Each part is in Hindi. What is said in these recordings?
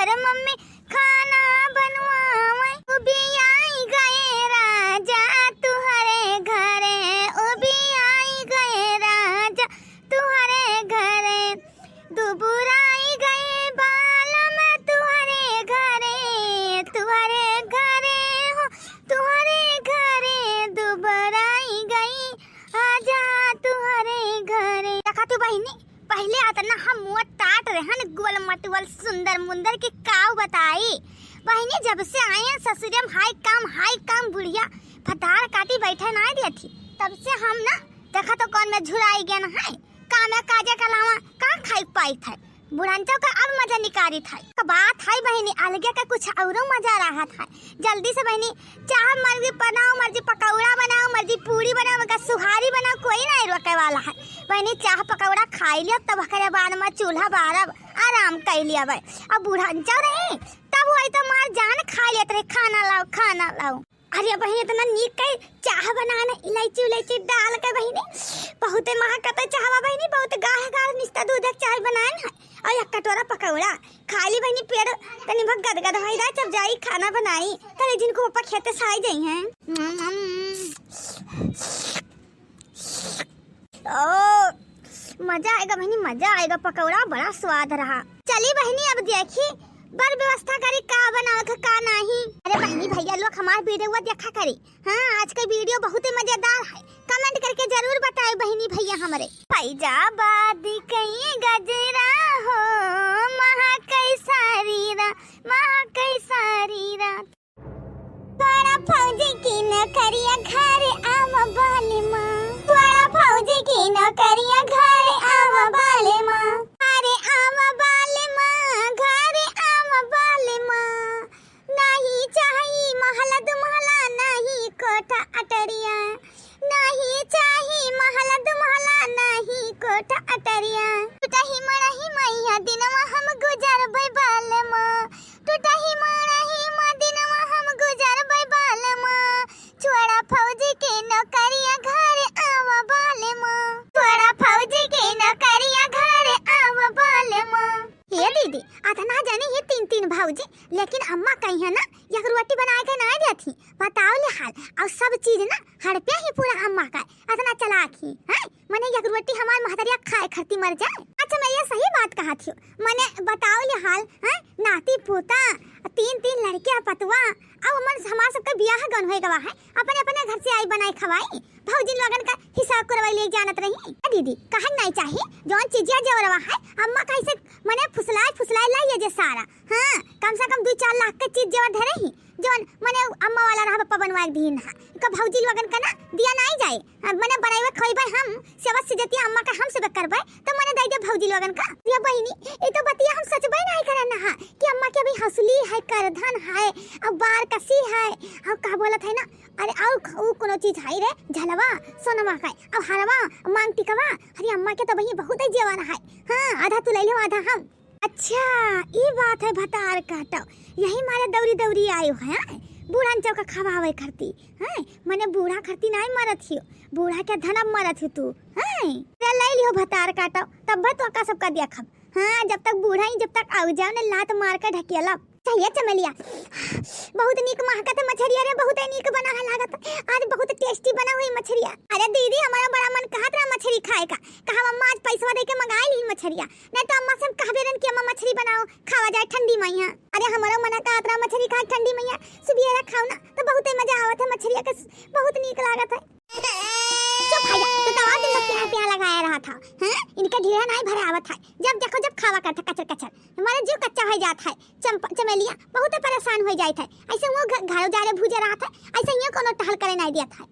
अरे मम्मी खाना बनवावे उबी आई गए राजा तुहरे घरे उबी आई गए राजा तुहरे घरे दुबुराई गए बालम तुहरे घरे हो तुहरे घरे दुबराई गई आजा तुहरे घरे। देखा तू बहिनी पहले आता ना हम मुँह टाट रहन गोल मटवल सुंदर मुंदर के काव बताई बहिनी जब से आए हैं ससुरियम हाई काम बुढ़िया फटार काटी बैठे ना दिया थी तब से हम ना देखा तो कौन में झुराई गया ना है काम काजे कलावा कहाँ खाई पाई था बुढ़ांचों का अब मजा निकारी था बात है बहनी अलगे का कुछ और मजा रहा था। जल्दी से बहनी चाह मर्जी बनाओ मर्जी पकौड़ा बनाओ मर्जी पूरी बनाओ मगर सुहारी बनाओ कोई नहीं रोके वाला है बहनी चाह पकौड़ा खाई लिया तब करे बाद में चूल्हा बारब आराम कर लिया भाई अब बुढ़ांचो रहे तब वही तो मार जान खा लिया रहे खाना लाओ। अरे बहनी इतना नीक के चाह बनाना इलायची डाल के बहनी बहुत महकत चाह बहनी बहुत गाढ़ निस्ता दूध चाय बनाए है और एक कटोरा पकौड़ा खाली बहनी पेड़ तनी भग गदगद होई दा जब जाई खाना बनाई तले जिनको ऊपर खेते साई जाई हैं। ओ मजा आएगा बहनी मजा आएगा पकौड़ा बड़ा स्वाद रहा। चली बहनी अब देखी बर व्यवस्था करी का बनाओ का नहीं। अरे बहनी भैया लोग हमारे वीडियो देखा करी हाँ आज का वीडियो बहुत ही मजेदार है कमेंट करके जरूर बताओ बहनी भैया हमारे फैजाबाद कहीं गजरा हो महाकई सारी रात बड़ा फौजी की न करिया घर आव बाले माँ बड़ा फौजी की न करिया घर आव बाले माँ अरे आव बाले माँ घर आव बाले माँ नहीं चाहिए महला दुमहला नहीं कोठा अटरिया नहीं चाहिए महला दुमहला नहीं कोठा अटरिया टूटही मरही मैया दिनवा हम गुजर बाले माँ टूटही मरही माँ दिनवा हम गुजर बाले माँ छोड़ा फौजी के नौकरिया घर आव बाले माँ छोड़ा फौजी के नौकरिया घर आव बाले माँ। ये दीदी आता ना जाने ये तीन भाऊजी लेकिन अम्मा कही है ना एक रोटी बना के ना दिया थी बताओ ले हाल और सब चीज ना हड़पे ही पूरा अम्मा का इतना चलाकी है मने एक रोटी हमार महतरिया खाए खरती मर जाए। अच्छा मैं ये सही बात कहा थी मने बताओ ले हाल है नाती पोता तीन लड़कियां पतवा अब हमार सबका ब्याह गन होए गवा है अपने अपने घर से आई बनाई खवाई भौजी लोगन का हिसाब करवाई ले जानत रही दीदी कहन नहीं चाहिए जौन चीजिया जवरवा है अम्मा कैसे मने फुसलाए लाइए जे सारा हाँ कम से कम 2-4 लाख का चीज जवर धरे ही जौन मने अम्मा वाला रहा पप्पा बनवा दीन का भौजी लोगन का ना दिया नहीं जाए मने बनाइबे खइबे हम सेवा से जतिया अम्मा का हम सेवा करबे तो मने दई दे भौजी लोगन का ये बहिनी ए तो बतिया हम सचबे नहीं करना है कि अम्मा के अभी हौसली है करधन है अब बार कसी है अब का बोलत है ना अरे आओ कोनो चीज है रे झलवा सोनमा का अब हरवा मांग टिकवा अरे अम्मा के तो भई बहुत ही जेवाना है हां आधा तू ले लो आधा हम। अच्छा ये बात है भतार काटो यही मारे दौरी आयो है बूढ़ा का खवावे करती है मने बूढ़ा करती नहीं मरत हियो बूढ़ा के धनब मरत हो तू है ले लियो भतार काटो तब तो का सबका देखब हाँ जब तक बूढ़ा ही जब तक आउ जाओ ने लात मार के ढकेला चाहिए चमेलिया बहुत नीक महकत है मछरिया रे बहुत नीक बना है लागत आज बहुत टेस्टी बना हुई मछरिया। अरे दीदी हमारा बड़ा मन कहत रहा मछली खाए का कहा अम्मा आज पैसा दे के मंगाई ली मछरिया नहीं तो अम्मा से कहबे रन कि अम्मा मछली बनाओ खावा जाए ठंडी मैया। अरे हमारा मना कहत रहा मछली खाए ठंडी मैया सुबह खाओ ना तो बहुत मजा आवत है मछलिया का बहुत नीक लागत है। चुप भैया तो तवा दिन लग प्यार लगाया रहा था हैं इनका ढेरा नहीं भरा आवत है जब देखो जब खावा करता कचर हमारा जीव कच्चा हो जाता है चमेलिया बहुत परेशान हो जाता है ऐसे वो घरों जा रहे भूजे रहा था ऐसे ये कोनो टहल करे नहीं दिया था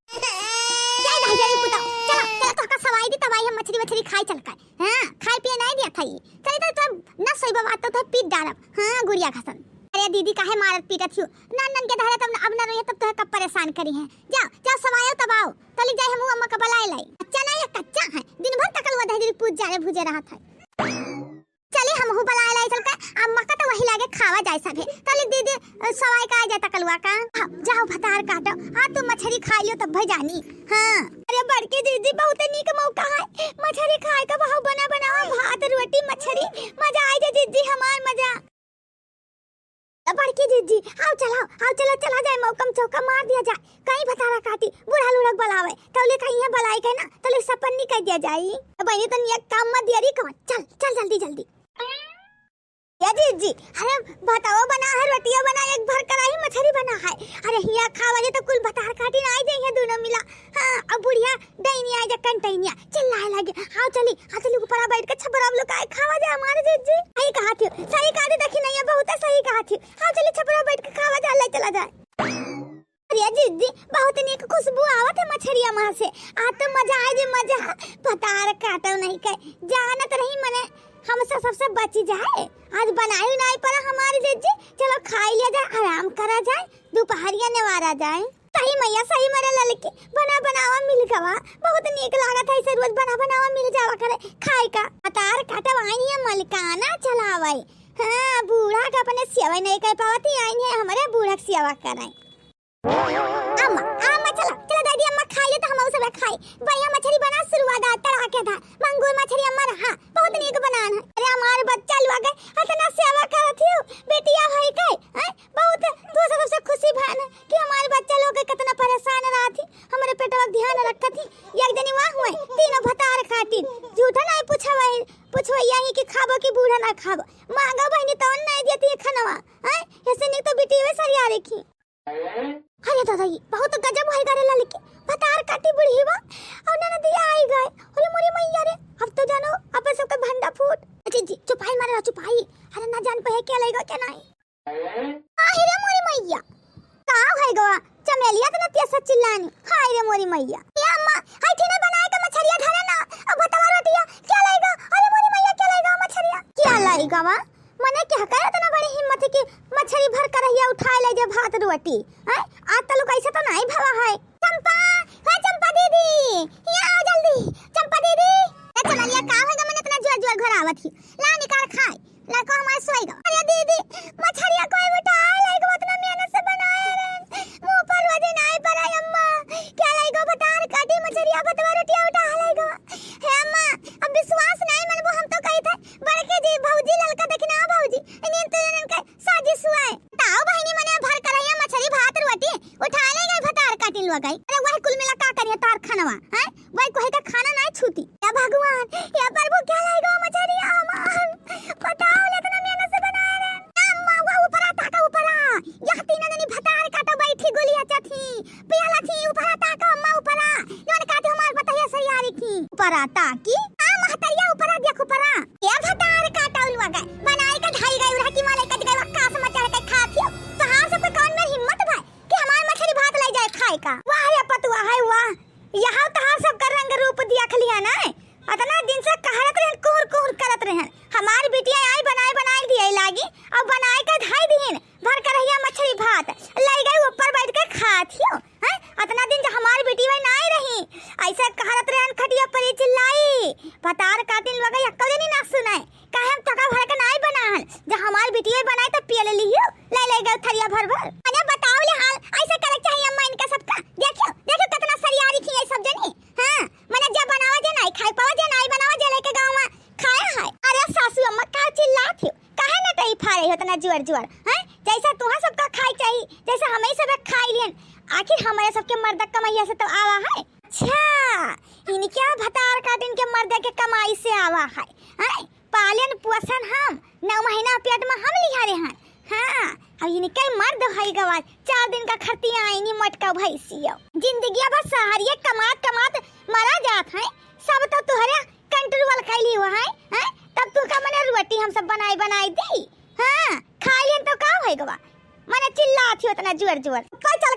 क्या नहीं जाई पुता चलो तो का सवाई दी तवाई हम मछली खाई चल कर हां खाई पिए नहीं दिया था ये चल तो न सोई बात तो पीट डालब हां गुड़िया खसन। अरे दीदी काहे मारत पीटत हो नन के धरे तब अब न रोए तब तो कब परेशान करी है जाओ सवायो तब आओ तली जाए हम अम्मा का बलाई लाई अच्छा नहीं कच्चा है दिन भर तकल वो दहरी पूछ जा रहे भूजे रहा था चले हम हु बलाई लाई चल के अम्मा का तो वही लागे खावा जाए सब है तली दीदी सवाई का आ जाता कलवा का जाओ भतार काटो हां तुम मछली खा लियो तब भाई जानी हां। अरे बड़की दीदी बहुत नीक मौका है मछली खाए का बहु बना भात रोटी मछली मजा आई जे दीदी हमार मजा। बड़की जीजी आओ चलो चला जाए मौकम चौका मार दिया जाए कहीं भतारा काटी बूढ़ा लुढ़क बलावे तौले कहीं बलाई के ना तौले सपन नहीं कर दिया जाई बहनी तो नियत काम मत दिया री कौन चल जल्दी या जीजी अरे बताओ बना है रोटियां बना एक भर कढ़ाई मछली बना है अरे हिया खावा जे तो कुल भतार काटी ना आई जाई दोनों मिला हां अब बुढ़िया दैनी आई जा कंटैनिया चिल्लाए लगे आओ चली ऊपर बैठ के छपरा लोग आए खावा जा हमारे जीजी सही कहा थी सही कहा देखी नहीं है बहुत सही कहा थी आओ चली छपरा बैठ के खावा जा ले चला जाए अरे जीजी बहुत नीक खुशबू आवत है मछलिया मां से आ तो मजा आए जे मजा भतार काटो नहीं के जानत रही मने हमसे सबसे बची जाए आज बनाई नहीं पर हमारी जीजी चलो खाई लिया जाए आराम करा जाए दोपहरिया नेवारा जाए सही मैया सही मेरा ललकी बनावा मिल गवा बहुत नीक लागत है इसे रोज बनावा मिल जावा करे खाए का अतार काटवाई है मलिकाना चलावे हां बूढ़ा का अपने सेवा नहीं कर पावती आई है हमारे बूढ़ा की सेवा कराई अम्मा चलो दादी अम्मा खाइए तो हम सब खाई बढ़िया मछली बना शुरुआत तड़ा के था मंगूर मछली अम्मा रहा बहुत नीक बनान है अरे हमारे बच्चा लोग इतना सेवा करत हो बेटिया भाई के बहुत दूसरा सबसे खुशी भान है कि हमारे बच्चा लोग कितना परेशान रहती हमारे पेटवा ध्यान रखती एक जनी वहां हुए तीनों भतार काटी झूठा नहीं पूछवा यही कि खाबो कि बूढ़ा ना खाबो मांगा बहनी तो नहीं देती खनवा ऐसे नहीं तो बेटी वे सरिया रखी अरे दादाजी बहुत गजब है करे लड़की भतार काटी बुढ़ी बा और ना दिया आई गए अरे मोरी मैया रे अब तो जानो अपन सबका भंडा फूट अच्छा जी चुपाई मारे चुपाई अरे ना जान पे क्या लेगा क्या नहीं हाय रे मोरी मैया का है गवा चमेलिया तो ना तेसा चिल्लानी हाय रे मोरी मैया ये अम्मा हाय ठीना बनाए का मछरिया धरे ना अब बतावा रोटिया क्या लेगा अरे मोरी मैया क्या लेगा मछरिया क्या लेगा वा मने क्या करे तो ना बड़ी हिम्मत है कि मछली भर कर रहिया उठा ले जे भात रोटी हैं आज तो लोग ऐसे तो नहीं भवा है चंपा दीदी यहाँ आओ जल्दी चंपा दीदी ए चलिए का होगा मैंने इतना जोर घर आवत ही ला निकाल खाए ला को हमारे सोएगा अरे दीदी मछलिया कोई उठा ले गो इतना मेहनत से बनाए रे मुंह पर वजन नहीं पर अम्मा क्या लेगो बतार काटी मछलिया बतवा रोटियां उठा लेगो हे अम्मा अब विश्वास नहीं मन वो हम तो कही थे बड़के जी भौजी ललका देखना भौजी इन्हें तो इनका साजिश हुआ है ताऊ बहनी मने भर करैया मछली भात रोटी उठा ले गए भतार काटी लो गई अरे वही कुल मिला का करिए तार खानवा हैं वही कोई का खाना नहीं छूती या भगवान या प्रभु क्या लाएगा मछलिया अमन बताओ लेकिन मेहनत से बनाए रे अम्मा वो ऊपर आता का ऊपर यह तीन जनी भतार काटो बैठी गोलियां चथी पियाला थी ऊपर आता का अम्मा ऊपर लोन काटे हमार बताइए सरियारी थी ऊपर आता की महतरिया ऊपर देख ऊपर या भतार काटा उलवा गए बनाई का ढाई गए उड़ा की माले कट गए वक्का समाचार के खाथियो तो हां सब कौन में हिम्मत भाई कि हमार मछली भात ले जाए खाए का वाह रे पतुआ है वाह यहां तो हां सब का रंग रूप दिया खलिया ना अतना दिन से कहरत रहन कोहर करत रहन हमार बिटिया आई बनाए दिए लागी अब बनाए के ढाई दिन भर कर रहिया मछली भात ले गए ऊपर बैठ के खाथियो हैं अतना दिन जो हमार बेटी वही ना रही ऐसा कहरत रहन खटिया पर चिल्लाई भतार कातिल वगै अक्कल नहीं ना सुनाए काहे हम टका भर के नहीं बनाहन जो हमार बेटी बनाए तो पिए ले लियो ले गए थरिया भर अरे बताओ ले हाल ऐसा करे चाहिए अम्मा इनका सबका देखो कितना सरियारी थी ये सब जनी हां मने जब बनावा जे नहीं खाए पावा जे नहीं बनावा जे लेके गांव में खाया है अरे सासू अम्मा का चिल्लात हो काहे न तई फारे हो तना जोर हैं जैसा तुहा सबका खाई चाहिए जैसा हमें सब खाई लेन आखिर हमारे सबके मर्द कमाइया से तो आवा है अच्छा इन क्या भतार काटिन के मर्द के कमाई से आवा है हैं पालन पोषण हम 9 महीना पेट में हम लिया रे हन हां अब इनके मर्द भाई गवा 4 दिन का खर्तिया आईनी मटका भैसियो जिंदगी बस सहारिये कमात मरा जात है सब तो तुहरे कंट्रोल कैली हुआ है तब तू का मने रोटी हम सब बनाई दी हां खाई लेन तो का होई गवा मने चिल्लात हो तना जोर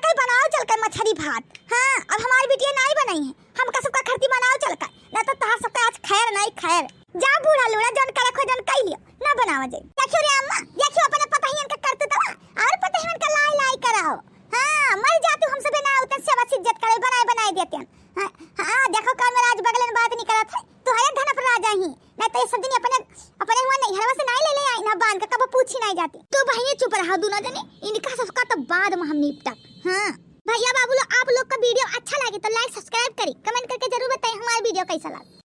कल बनाओ चल के मछली भात हां अब हमारी बिटिया नहीं बनाई है हम का सबका खर्ती बनाओ चल के ना तो तहार सबका आज खैर नहीं खैर जा बूढ़ा लूड़ा जन करे खोजन कई लियो ना बनावा जाई देखियो रे अम्मा देखियो अपने पतहियन का करते तो और पतहियन का लाई कराओ हां मर जातू हम सब ना उतन सेवा इज्जत करे बनाए देते हैं हां देखो कल मेरा आज बगल में बात नहीं करत है तो है धन पर राजा ही नहीं तो ये सब दिन अपने हुआ नहीं हरवा से नहीं ले आई ना बांध के कब पूछी नहीं जाती तो भाई चुप रहा दोनों जने इनका सबका तो बाद में हम निपटा हां भैया बाबू लोग आप लोग का वीडियो अच्छा लगे तो लाइक सब्सक्राइब करी कमेंट करके जरूर बताएं हमारा वीडियो कैसा लगा।